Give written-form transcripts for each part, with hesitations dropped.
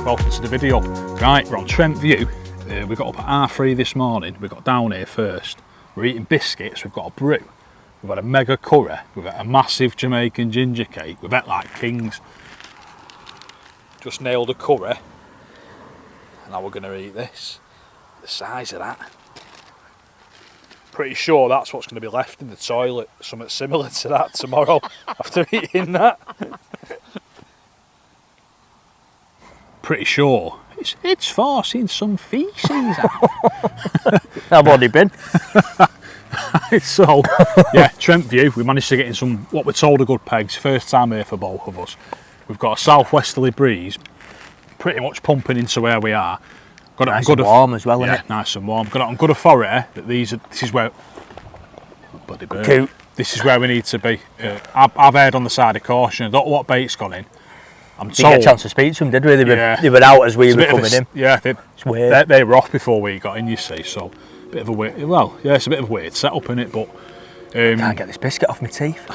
welcome to the video. Right, we're on Trent View. We got up at R3 this morning. We got down here first. We're eating biscuits, we've got a brew. We've had a mega curry, we've had a massive Jamaican ginger cake. We've ate like kings. Just nailed a curry. And now we're going to eat this. The size of that. Pretty sure that's what's going to be left in the toilet. Something similar to that tomorrow after eating that. Pretty sure it's forcing some feces out. I've already been. So, yeah, Trent View, we managed to get in some, what we're told are good pegs. First time here for both of us. We've got a southwesterly breeze, pretty much pumping into where we are. Got Nice and warm as well, isn't it? Nice and warm. Got it on good authority that this is where, bloody bird. Coot. This is where we need to be. I've erred on the side of caution. I don't know what bait's gone in. I'm Didn't get a chance to speak to them, did we? They were out as we were coming in. Yeah, It's weird. They were off before we got in, you see, so bit of a weird, well, yeah, it's a bit of a weird setup in it, but can't get this biscuit off my teeth.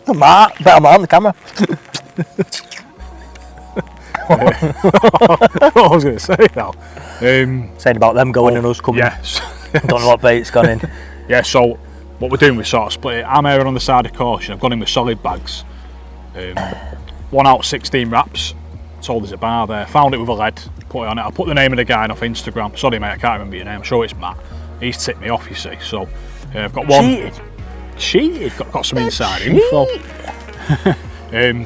Mark, better on the camera. What I was going to say now. Saying about them going and us coming. Yes. Don't know what bait's gone in. Yeah, so what we're doing, we sort of split it. I'm erring on the side of caution. I've gone in with solid bags. 1 out 16 wraps. Told there's a bar there. Found it with a lead. Put it on it. I put the name of the guy off Instagram. Sorry, mate, I can't remember your name. I'm sure it's Matt. He's tipped me off, you see. So I've got one. Cheated. Got some inside info.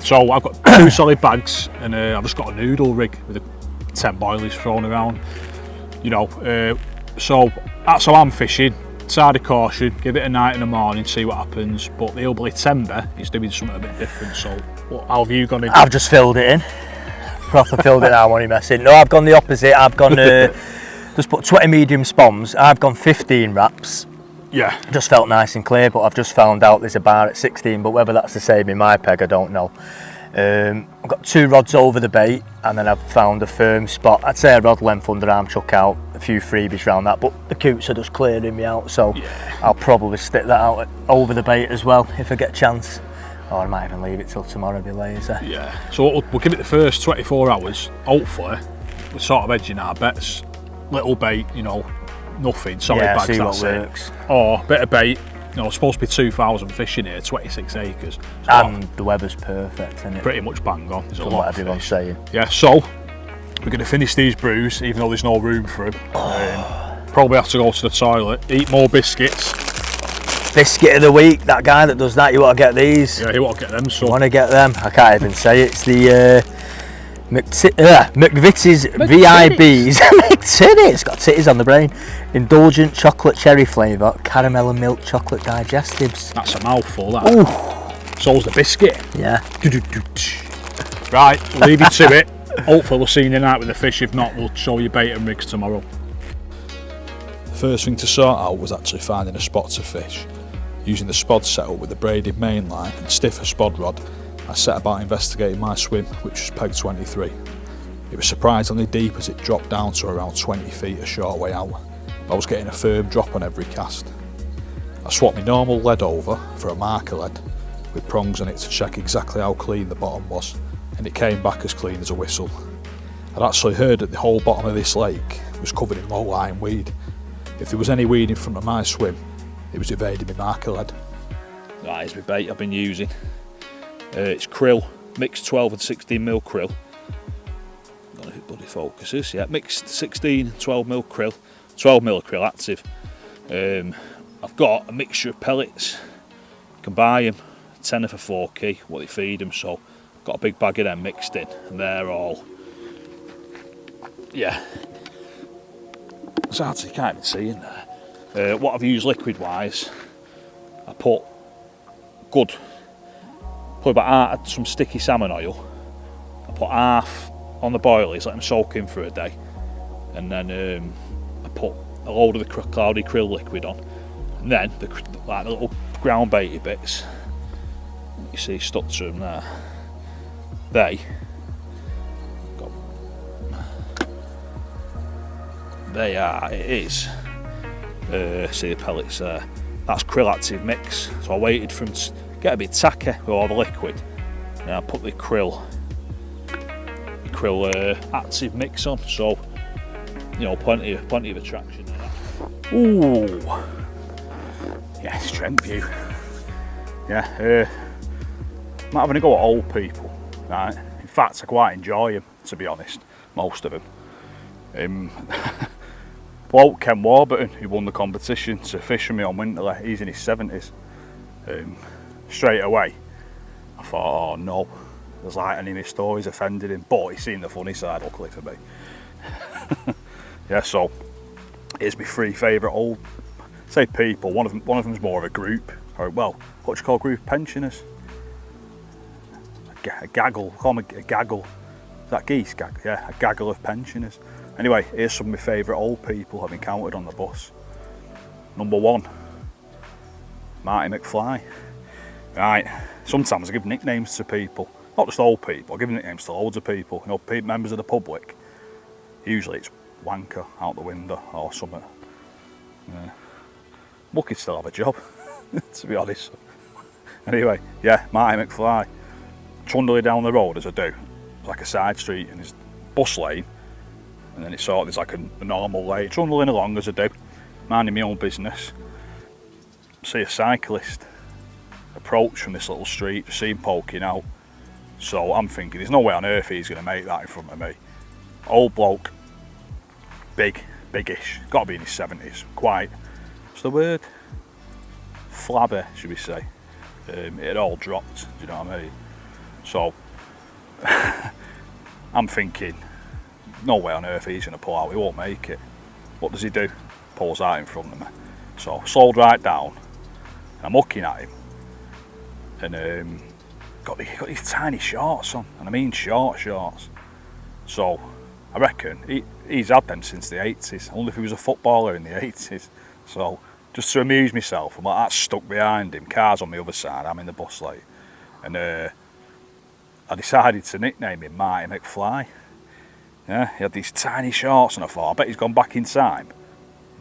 So I've got 2 solid bags, and I've just got a noodle rig with 10 boilies thrown around. You know, so that's how I'm fishing. Side of caution, give it a night and a morning, see what happens. But the Hillbilly Timber is doing something a bit different. So how have you gone in? I've just filled it in. Proper filled it in. I won't messing. No, I've gone the opposite. I've gone just put 20 medium spoms. I've gone 15 wraps. Yeah. Just felt nice and clear, but I've just found out there's a bar at 16, but whether that's the same in my peg, I don't know. I've got 2 rods over the bait, and then I've found a firm spot. I'd say a rod length underarm chuck out, a few freebies around that, but the coots are just clearing me out, so yeah. I'll probably stick that out over the bait as well if I get a chance. Or I might even leave it till tomorrow, be lazy. Yeah, so we'll give it the first 24 hours, hopefully. We're sort of edging our bets. Little bait, you know, nothing, solid bags, see that's what it. works. Or bit of bait, you know, it's supposed to be 2,000 fishing here, 26 acres. So and the weather's perfect, isn't it? Pretty much bang on. There's a From lot what of everyone's fish. saying. Yeah, so we're going to finish these brews, even though there's no room for them. Probably have to go to the toilet, eat more biscuits. Biscuit of the week, that guy that does that, you want to get these. Yeah, you want to get them, so. You want to get them? I can't even say it. It's the McVitie's VIBs. McTitty, it's got titties on the brain. Indulgent chocolate cherry flavour, caramel and milk chocolate digestives. That's a mouthful, that. Ooh. So's the biscuit. Yeah. Right, we'll leave you to it. Hopefully we'll see you tonight with the fish. If not, we'll show you bait and rigs tomorrow. The first thing to sort out was actually finding a spot to fish. Using the spod setup with the braided main line and stiffer spod rod, I set about investigating my swim, which was peg 23. It was surprisingly deep as it dropped down to around 20 feet a short way out. I was getting a firm drop on every cast. I swapped my normal lead over for a marker lead with prongs on it to check exactly how clean the bottom was, and it came back as clean as a whistle. I'd actually heard that the whole bottom of this lake was covered in low-lying weed. If there was any weed in front of my swim, it was evading my marker lead. That is my bait I've been using. It's krill, mixed 12 and 16 mil krill. I don't know if it bloody focuses. Yeah, mixed 16 and 12 mil krill, 12 mil krill active. I've got a mixture of pellets. You can buy them, tenner for 4 what they feed them. So I've got a big bag of them mixed in, and they're all, yeah. It's hard to, you can't even see in there. What I've used liquid wise, I put good. Put about some sticky salmon oil. I put half on the boilies, let them soak in for a day, and then I put a load of the cloudy krill liquid on, and then the little ground baity bits you see stuck to them there. See the pellets there. That's krill active mix. So I waited for them to get a bit tacky with all the liquid. Now I put the krill active mix on, so you know, plenty of attraction in that. Ooh, yes, Trent View. Yeah, I'm having a go at old people, right? In fact, I quite enjoy them, to be honest, most of them. Bloke Ken Warburton, who won the competition to fish with me on Winterley, he's in his 70s. Straight away, I thought, oh no, there's like any of my stories offended him, but he's seen the funny side, luckily for me. Yeah, so here's my 3 favourite old, say people. One of them's more of a group, or well, what do you call a group of pensioners? A gaggle, call them a gaggle. Is that geese? Yeah, a gaggle of pensioners. Anyway, here's some of my favourite old people I've encountered on the bus. Number 1, Marty McFly. Right, sometimes I give nicknames to people, not just old people, I give nicknames to loads of people, you know, members of the public. Usually it's wanker out the window or something. Yeah. Lucky to still have a job, to be honest. Anyway, yeah, Marty McFly. Trundle down the road as I do. It's like a side street and there's bus lane, and then it's sort of, there's like a normal lane. Trundling along as I do, minding my own business. See a cyclist approach from this little street, see him poking out. So I'm thinking, there's no way on earth he's going to make that in front of me. Old bloke, biggish, got to be in his 70s, quite, what's the word? Flabby, should we say. It had all dropped, do you know what I mean? So, I'm thinking, no way on earth he's going to pull out, he won't make it. What does he do? Pulls out in front of me. So, slowed right down, and I'm looking at him, and got these tiny shorts on, and I mean short shorts. So, I reckon he's had them since the 80s. I wonder if he was a footballer in the 80s. So, just to amuse myself, I'm like, that's stuck behind him, car's on the other side, I'm in the bus lane. And I decided to nickname him Marty McFly. Yeah, he had these tiny shorts, and I thought, I bet he's gone back in time,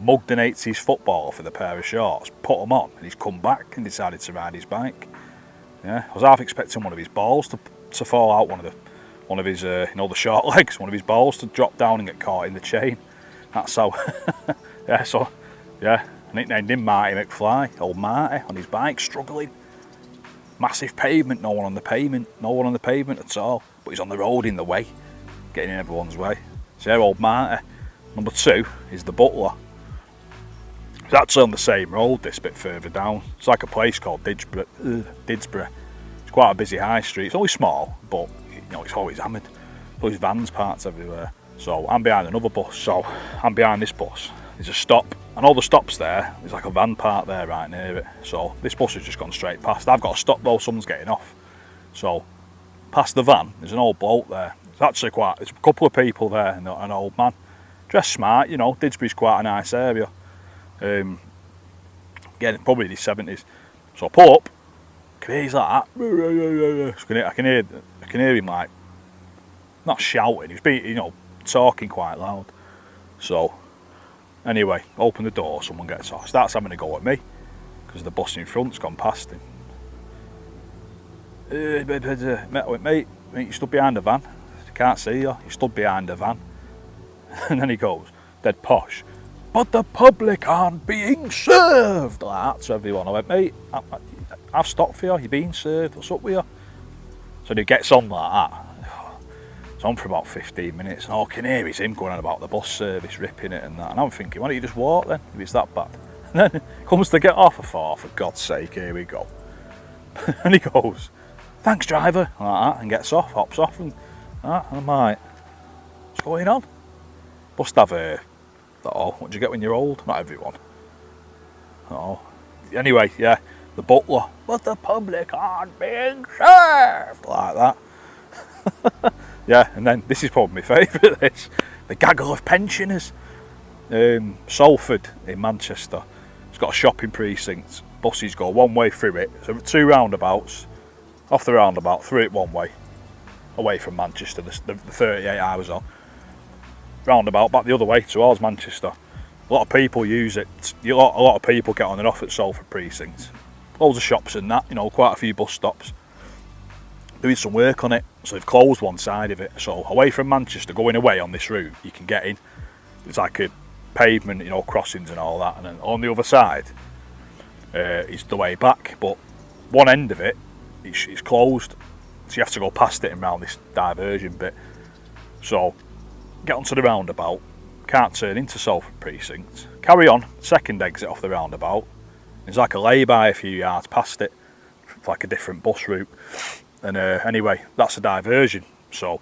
mugged an 80s footballer for the pair of shorts, put them on, and he's come back and decided to ride his bike. Yeah, I was half expecting one of his balls to fall out, one of his you know, the short legs, one of his balls to drop down and get caught in the chain. That's how. Yeah, so yeah, I nicknamed him Marty McFly. Old Marty on his bike, struggling. Massive pavement, no one on the pavement at all, but he's on the road in the way, getting in everyone's way. So yeah, old Marty. Number 2 is the Butler. It's actually on the same road, this bit further down. It's like a place called Didsbury. It's quite a busy high street. It's only small, but you know, it's always hammered. There's vans parked everywhere. So I'm behind another bus. So I'm behind this bus. There's a stop, and all the stops there, there's like a van park there right near it. So this bus has just gone straight past. I've got to stop though, someone's getting off. So past the van, there's an old bloke there. It's actually there's a couple of people there and an old man. Dressed smart, you know, Didsbury's quite a nice area. Again, probably in his 70s. So I pull up, he's like that. I can hear him like, not shouting, he's you know, talking quite loud. So anyway, open the door, someone gets off, starts having a go at me because the bus in front's gone past him. Mate, you stood behind the van. I can't see you. You stood behind the van. And then he goes, dead posh, but the public aren't being served, like that to everyone. I went, mate, I've stopped for you, you're being served, what's up with you? So he gets on like that. It's on for about 15 minutes, and all I can hear is him going on about the bus service, ripping it and that. And I'm thinking, why don't you just walk then, if it's that bad? And then comes to get off, I thought, for God's sake, here we go. And he goes, thanks driver, like that, and gets off, hops off, and I'm like, what's going on? Must have what do you get when you're old? Not everyone. Anyway, yeah, the Butler, but the public aren't being served, like that. Yeah, and then this is probably my favourite, this, the gaggle of pensioners. Salford in Manchester, it's got a shopping precinct. Buses go one way through it, so 2 roundabouts, off the roundabout, through it one way, away from Manchester, the 38 hours on. Roundabout back the other way towards Manchester. A lot of people use it. A lot of people get on and off at Salford precinct. Loads of shops and that, you know, quite a few bus stops. doing some work on it, so they've closed one side of it. So away from Manchester, going away on this route, you can get in. It's like a pavement, you know, crossings and all that, and then on the other side is the way back, but one end of it is closed, so you have to go past it and round this diversion bit. So get onto the roundabout, can't turn into Salford Precinct, carry on, second exit off the roundabout, there's like a lay-by a few yards past it, it's like a different bus route, and anyway, that's a diversion. So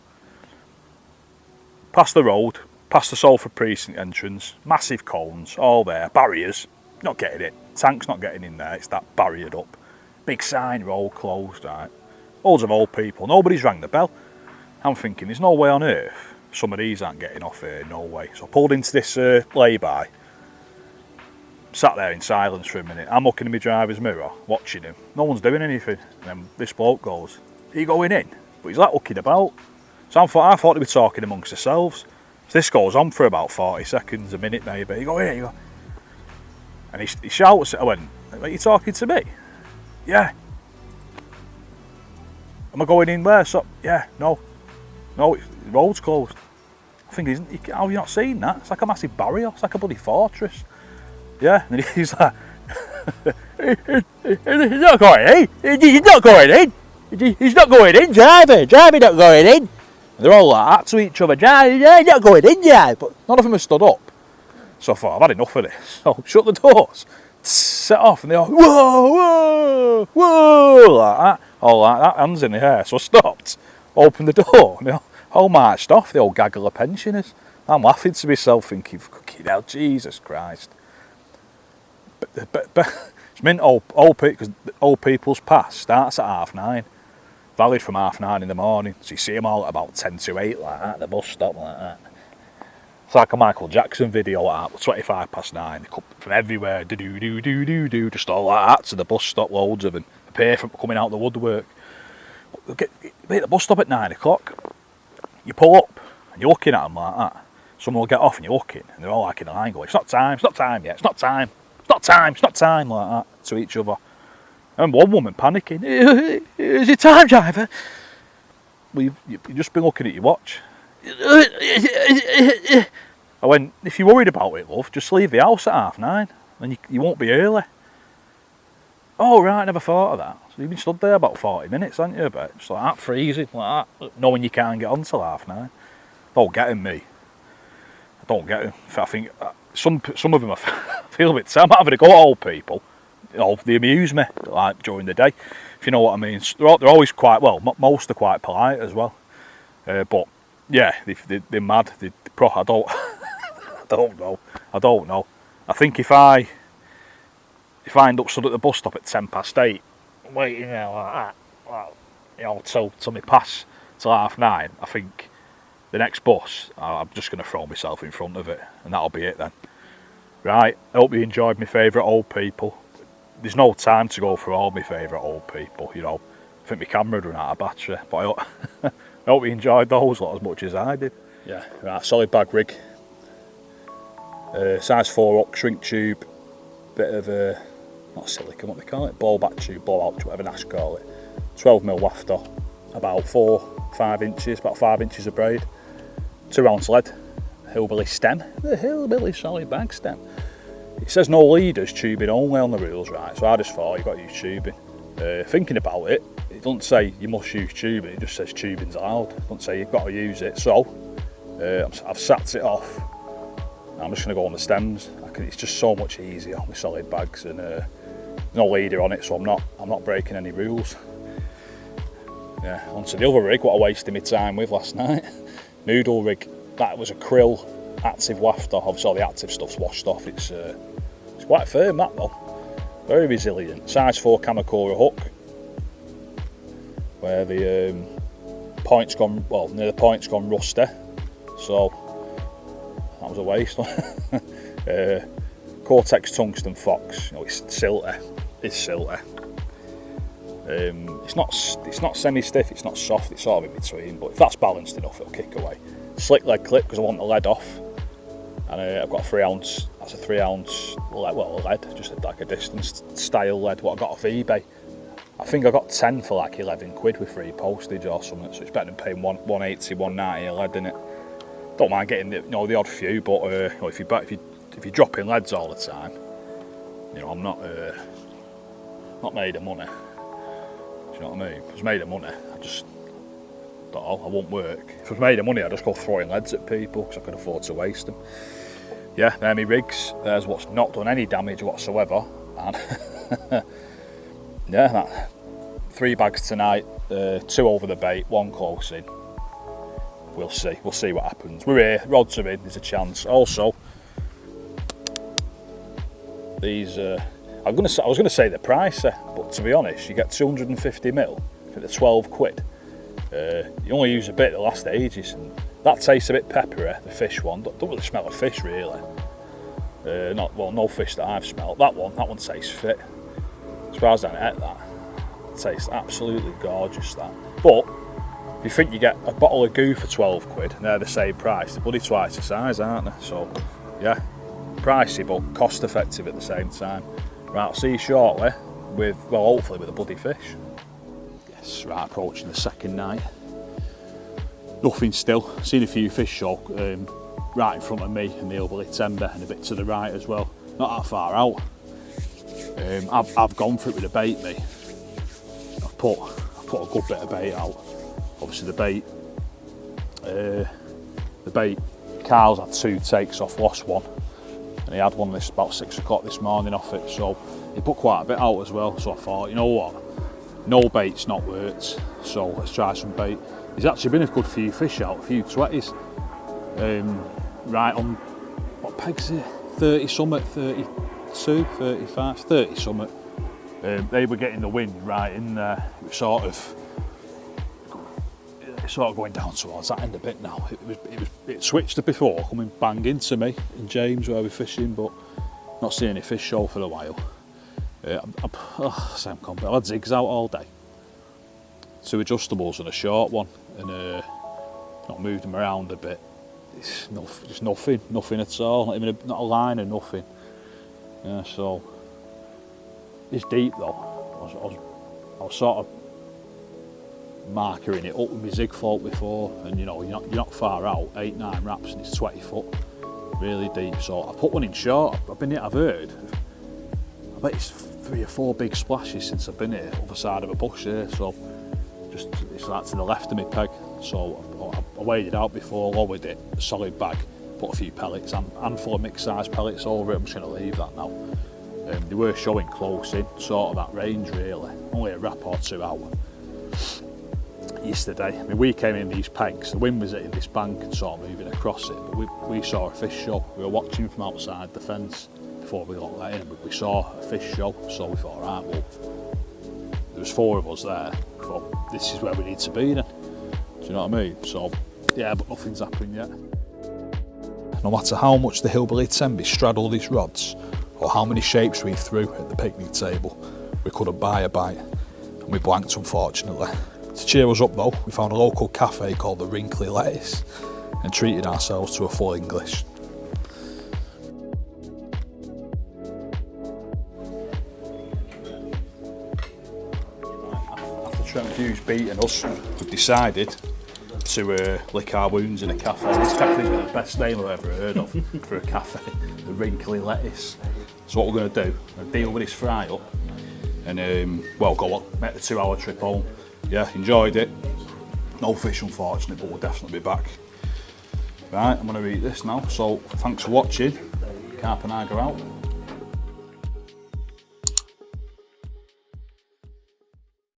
past the road, past the Salford Precinct entrance, massive cones, all there, barriers, not getting it, tank's not getting in there, it's that barriered up, big sign, road closed, right, loads of old people, nobody's rang the bell. I'm thinking there's no way on earth some of these aren't getting off here, no way. So I pulled into this lay-by, sat there in silence for a minute. I'm looking in my driver's mirror, watching him. No one's doing anything. And then this bloke goes, "Are you going in?" But he's like looking about. So I thought they were talking amongst themselves. So this goes on for about 40 seconds, a minute maybe. You go in, you go. And he shouts, I went, "Are you talking to me?" "Yeah." "Am I going in where?" "So, yeah, no, the road's closed." I think, how have you not seen that? It's like a massive barrier, it's like a bloody fortress. "Yeah," and he's like, "He's not going in, he's not going in, he's not going in, driver not going in." And they're all like that to each other, "Driver, he's not going in, driver." But none of them have stood up. So I thought, I've had enough of this. So shut the doors, set off, and they all, "Whoa, whoa, whoa," like that, all like that, hands in the air. So I stopped, opened the door, and they all marched off, the old gaggle of pensioners. I'm laughing to myself, thinking, fucking hell, Jesus Christ. But it's meant because Old People's Pass starts at 9:30, valid from 9:30 in the morning. So you see them all at about 10 to 8 like that, the bus stop like that. It's like a Michael Jackson video like that, 25 past 9. They come from everywhere, do, just all like that to the bus stop, loads of them. Appear from coming out the woodwork. Be at the bus stop at 9 o'clock. You pull up and you're looking at them like that. Someone will get off and you're looking, and they're all like in a line going, "It's not time yet, it's not time, like that to each other. And one woman panicking, "Is it time, driver?" Well, you've just been looking at your watch. I went, "If you're worried about it, love, just leave the house at 9:30, then you won't be early." "Oh right, I never thought of that." So you've been stood there about 40 minutes, haven't you? But just like that, freezing, like that, knowing you can't get on till 9:30. Don't get him, me. I don't get him. I think some of them I feel a bit sad. I'm having to go at old people. You know, they amuse me like during the day, if you know what I mean. They're always quite, well, most are quite polite as well. But yeah, they're mad. I don't I don't know. I think if I end up stood at the bus stop at 10 past 8, waiting there like that, well, you know, till me pass till 9:30, I think the next bus, I'm just going to throw myself in front of it, and that'll be it then. Right, I hope you enjoyed my favourite old people. There's no time to go for all my favourite old people, you know. I think my camera ran out of battery, but I hope you enjoyed those lot as much as I did. Yeah, right, solid bag rig. Size 4 hook, shrink tube, bit of, not silicone, what they call it, ball back tube, ball out, whatever Nash call it. 12mm wafter, about 4-5 inches, about 5 inches of braid. 2 ounce lead, hillbilly stem, the hillbilly solid bag stem. It says no leaders, tubing only on the rules, right, so I just thought you got to use tubing. Thinking about it, it doesn't say you must use tubing, it just says tubing's allowed. It doesn't say you've got to use it, so I've sat it off. I'm just going to go on the stems. It's just so much easier with solid bags, and no leader on it, so I'm not breaking any rules. Yeah, onto the other rig, what I wasted my time with last night. Noodle rig, that was a krill active wafter. Obviously all the active stuff's washed off. It's quite firm, that though. Very resilient. Size 4 Kamakura hook, where the point's gone, well, near the point's gone rusty, so that was a waste. Cortex tungsten fox, you know, it's silty. It's not semi-stiff, it's not soft, it's sort of in between, but if that's balanced enough it'll kick away. Slick lead clip because I want the lead off, and I've got a 3 ounce, that's a 3 ounce lead, just like a distance style lead, what I got off eBay. I think I got 10 for like 11 quid with free postage or something, so it's better than paying 180, 190 a lead, innit? Don't mind getting the odd few, but if you're dropping leads all the time, I'm not made of money. Do you know what I mean? If I was made of money, I won't work. If I was made of money, I'd just go throwing leads at people because I could afford to waste them. Yeah, they're my rigs. There's what's not done any damage whatsoever, and yeah, that 3 bags tonight, 2 over the bait, 1 close in. We'll see what happens. We're here, rods are in, there's a chance. Also, these, I was going to say the price, but to be honest, you get 250 mil for the 12 quid. You only use a bit, they last ages, and that tastes a bit peppery, the fish one. Don't really smell of fish really. No fish that I've smelled. That one tastes fit. As far as I ate that, it tastes absolutely gorgeous, that. But if you think you get a bottle of goo for 12 quid and they're the same price, they're bloody twice the size, aren't they? So yeah, pricey but cost effective at the same time. Right, I'll see you shortly with, well, hopefully with a bloody fish. Yes, right, approaching the second night. Nothing still. Seen a few fish show right in front of me in the Hillbilly Timber and a bit to the right as well. Not that far out. I've gone for it with the bait, me. I've put a good bit of bait out. Obviously the bait, Carl's had 2 takes off, lost one, and he had one about 6 o'clock this morning off it, so he put quite a bit out as well. So I thought, you know what, no bait's not worked, so let's try some bait. There's actually been a good few fish out, a few 20s, right on, what pegs is it, 30 summit, 32, 35, 30 summit. They were getting the wind right in there. It was sort of going down towards that end a bit now. It switched up before, coming bang into me in James where we're fishing, but not seeing any fish show for a while. I've had zigs out all day. 2 adjustables and a short one, and not moved them around a bit. It's just nothing at all. Not a line or nothing. Yeah, so it's deep though. I was sort of markering it up with my zig float before, and you're not far out, 8-9 wraps, and it's 20 foot, really deep. So I put one in short. I've heard, I bet it's 3 or 4 big splashes since I've been here, other side of a bush here. So it's like to the left of my peg. So I weighed it out before, lowered it, a solid bag, put a few pellets, and handful of mixed size pellets over it. I'm just going to leave that now. They were showing close in, sort of that range really, only a wrap or 2 out. Yesterday, we came in these pegs, the wind was hitting this bank and sort of moving across it, but we saw a fish show. We were watching from outside the fence before we got let in, but we saw a fish show, so we thought, right, well, there was 4 of us there. We thought, this is where we need to be then. Do you know what I mean? So, yeah, but nothing's happened yet. No matter how much the Hillbilly Timber straddled his rods, or how many shapes we threw at the picnic table, we couldn't buy a bite, and we blanked unfortunately. To cheer us up though, we found a local cafe called the Wrinkly Lettuce and treated ourselves to a full English. After Trent Hughes beating us, we've decided to lick our wounds in a cafe. This cafe's got the best name I've ever heard of for a cafe, the Wrinkly Lettuce. So what we're going to do, we're going to deal with this fry up and well, go on, make the 2-hour trip home. Yeah, enjoyed it. No fish unfortunately, but we'll definitely be back. Right, I'm going to eat this now, so thanks for watching. Carp and I go out.